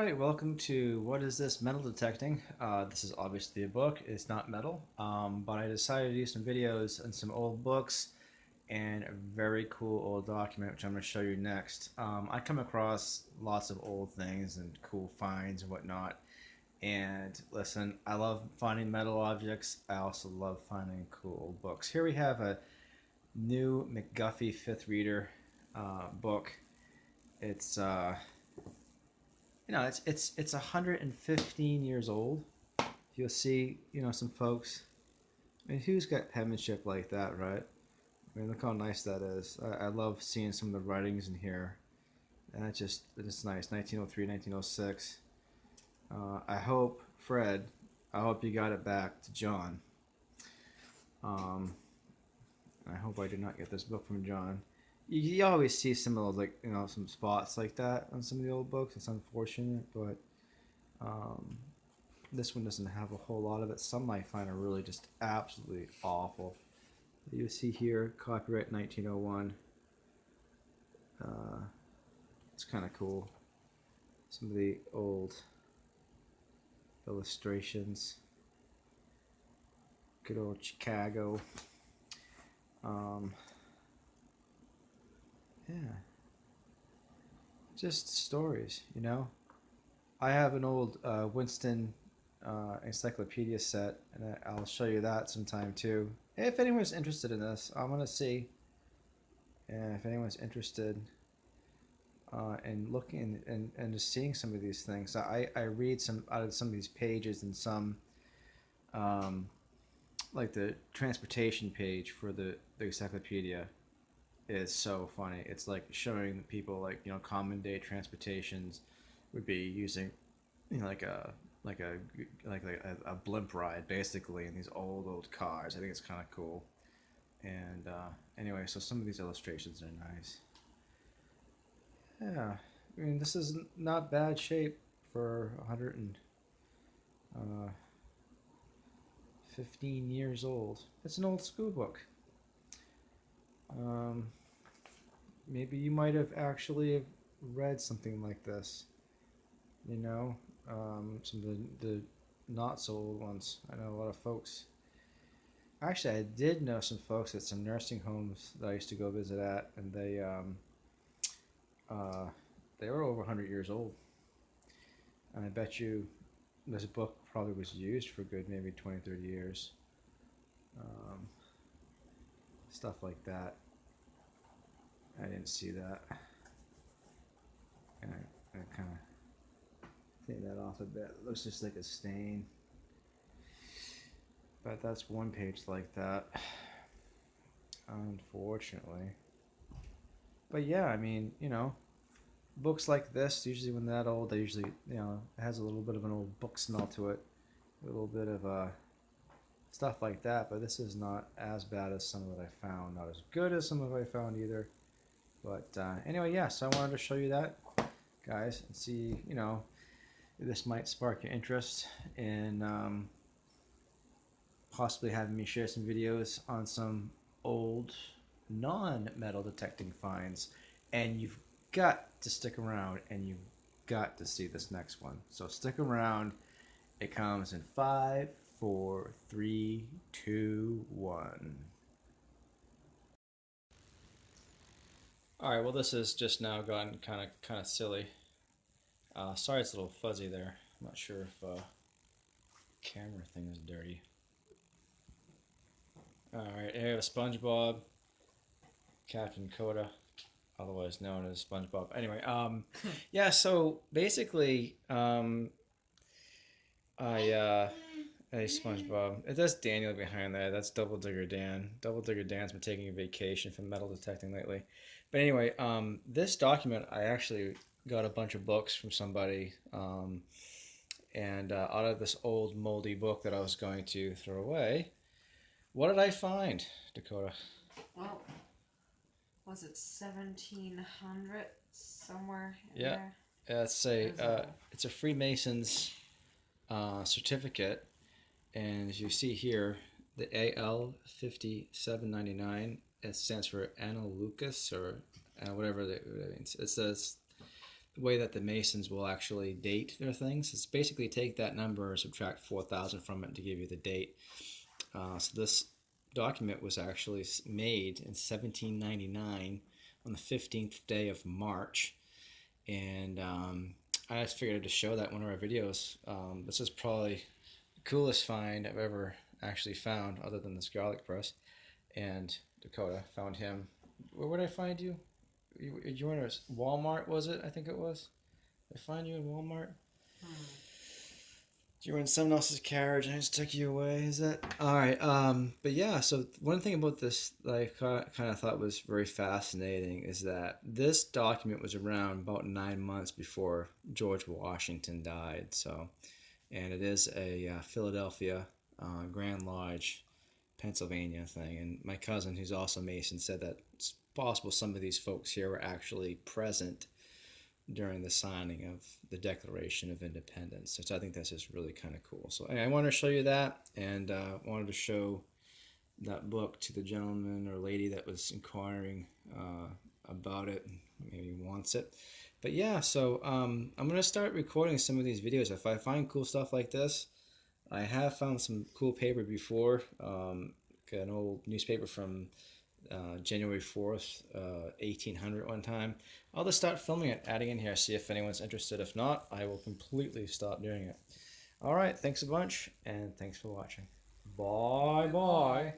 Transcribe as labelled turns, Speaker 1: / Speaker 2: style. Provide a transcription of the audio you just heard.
Speaker 1: right, welcome to What is This Metal Detecting? This is obviously a book. It's not metal, but I decided to do some videos on some old books and a very cool old document, which I'm going to show you next. I come across lots of old things and cool finds and whatnot. And listen, I love finding metal objects. I also love finding cool old books. Here we have a new McGuffey Fifth Reader book. It's it's 115 years old. You'll see, some folks. I mean, who's got penmanship like that, right? I mean, look how nice that is. I love seeing some of the writings in here. And it's nice. 1903, 1906. I hope, Fred, I hope you got it back to John. Um, I hope I did not get this book from John. You always see some of those, like, some spots like that on some of the old books. It's unfortunate, but um, this one doesn't have a whole lot of it. Some I find are really just absolutely awful. You see here, copyright 1901. Uh, it's kind of cool. Some of the old illustrations. Good old Chicago. Um, yeah, just stories. I have an old Winston encyclopedia set, and I'll show you that sometime too. If anyone's interested in this, I'm gonna see. And if anyone's interested in looking and just seeing some of these things, I read some out of some of these pages and some um, like the transportation page for the encyclopedia is so funny. It's like showing people like common day transportations would be using like like a a blimp ride basically in these old cars. I think it's kind of cool. And anyway, so some of these illustrations are nice. Yeah, I mean this is not bad shape for 115 years old. It's an old school book. Um, Maybe you might have actually read something like this. You know, some of the not so old ones. I know a lot of folks. Actually, I did know some folks at some nursing homes that I used to go visit at, and uh, they were over 100 years old. And I bet you this book probably was used for good maybe 20, 30 years. Um, Stuff like that. I didn't see that. And I kind of take that off a bit. It looks just like a stain. But that's one page like that, unfortunately. But yeah, I mean, books like this, usually when they're that old, they usually, it has a little bit of an old book smell to it. A little bit of stuff like that. But this is not as bad as some that I found. Not as good as some of I found either. But anyway, yeah, so I wanted to show you that, guys, and see, if this might spark your interest in possibly having me share some videos on some old non-metal detecting finds. And you've got to stick around and you've got to see this next one. So stick around. It comes in 5, 4, 3, 2, 1. All right, well this has just now gotten kind of silly. Sorry it's a little fuzzy there. I'm not sure if camera thing is dirty. All right, here we have a SpongeBob, Captain Coda, otherwise known as SpongeBob. Anyway, yeah. So basically, hey SpongeBob. That's Daniel behind that. That's Double Digger Dan. Double Digger Dan's been taking a vacation from metal detecting lately. But anyway, this document I actually got a bunch of books from somebody, and out of this old moldy book that I was going to throw away, what did I find, Dakota?
Speaker 2: Well, was it 1700 somewhere in
Speaker 1: Yeah,
Speaker 2: there?
Speaker 1: it's a Freemasons certificate, and as you see here, the AL 5799. It stands for Anna Lucas or whatever that means. It says way that the Masons will actually date their things is basically take that number and subtract 4,000 from it to give you the date. So this document was actually made in 1799 on the 15th day of March. And I just figured I'd just show that in one of our videos. This is probably the coolest find I've ever actually found, other than this garlic press. And Dakota found him. Where did I find you? You were in a Walmart, was it? I think it was. Did I find you in Walmart? You were in someone else's carriage and I just took you away. Is that all right? But yeah. So one thing about this that I kind of thought was very fascinating is that this document was around about 9 months before George Washington died. So, and it is a Philadelphia Grand Lodge, Pennsylvania thing. And my cousin, who's also Mason, said that it's possible some of these folks here were actually present during the signing of the Declaration of Independence. So I think that's just really kind of cool. So anyway, I wanted to show you that, and wanted to show that book to the gentleman or lady that was inquiring about it, maybe wants it. But yeah, so I'm going to start recording some of these videos. If I find cool stuff like this, I have found some cool paper before, an old newspaper from January 4th, 1800 one time. I'll just start filming it, adding in here, see if anyone's interested. If not, I will completely stop doing it. All right, thanks a bunch, and thanks for watching. Bye-bye.